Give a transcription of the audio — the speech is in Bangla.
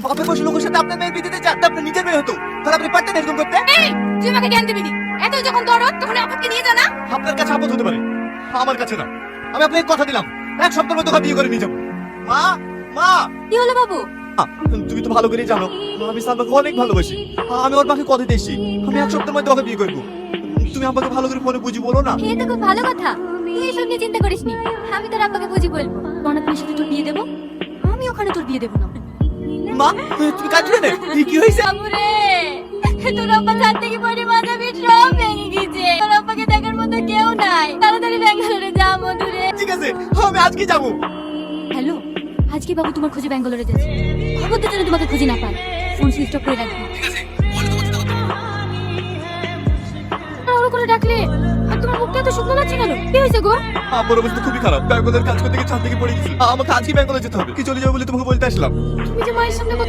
বাপের বয়সী লোকের সাথে আপনার মেয়ের বিয়ে দিতে চান, আপনার নিজের মেয়ে হতো, তাহলে আপনি পারতেন এরকম করতে। এই তুই আমাকে জ্ঞান দিবি নি? এত যখন দরদ তখন আপদকে নিয়ে যা না। আপনার কাছে আপদ হতে পারে, আমার কাছে না। আমি আপনাকে কথা দিলাম, এক সপ্তাহের মধ্যে বিয়ে করে নিয়ে যাবো। মা, মা, কি হলো বাবু? তুমি তো ভালো করেই জানো আমি সালমাকে অনেক ভালোবাসি। আমি ওর মাকে কথা দিয়েছি আমি এক সপ্তাহের মধ্যে ওকে বিয়ে করবো। তুমি আমাকে ভালো করে ফোনে বুঝি বলো না। এটা খুব ভালো কথা, তুই এসব নিয়ে চিন্তা করিস নি। আমি তোর আব্বাকে বুঝি বলবো, বনাথের সাথে তোর বিয়ে দেবো। আমি ওখানে তোর বিয়ে দেবো না। মা, তুমি কাঁদলে না? কি হয়েছে? বাবুরে, তোর আব্বা ছাদ থেকে পড়ে মাথা পিঠ সব ভেঙে গেছে। তোর আব্বাকে দেখার মতো কেউ নাই। তাড়াতাড়ি ব্যাঙ্গালোরে যা মধুরে। ঠিক আছে, আমি আজকে যাবো। হ্যালো, আজকে বাবু তোমার খোঁজে ব্যাঙ্গালোরে যাচ্ছে। খবরদার যেন তোমাকে খুঁজে না পায়। ফোন সুইচ অফ করে রাখবে। ওরা করে ডাকলে আর তোমার মুখটা এত শুকনো লাগছে কেন? কি হয়েছে গো? আমার অবস্থা খুবই খারাপ, ব্যাঙ্গালোর কাজ করতে গিয়ে ছাদ থেকে পড়ে গেছি। আমাকে আজকে ব্যাঙ্গালোর যেতে হবে। কি চলে যাবো বলে তোমাকে বলতে আসলাম। তুমি যে মায়ের সামনে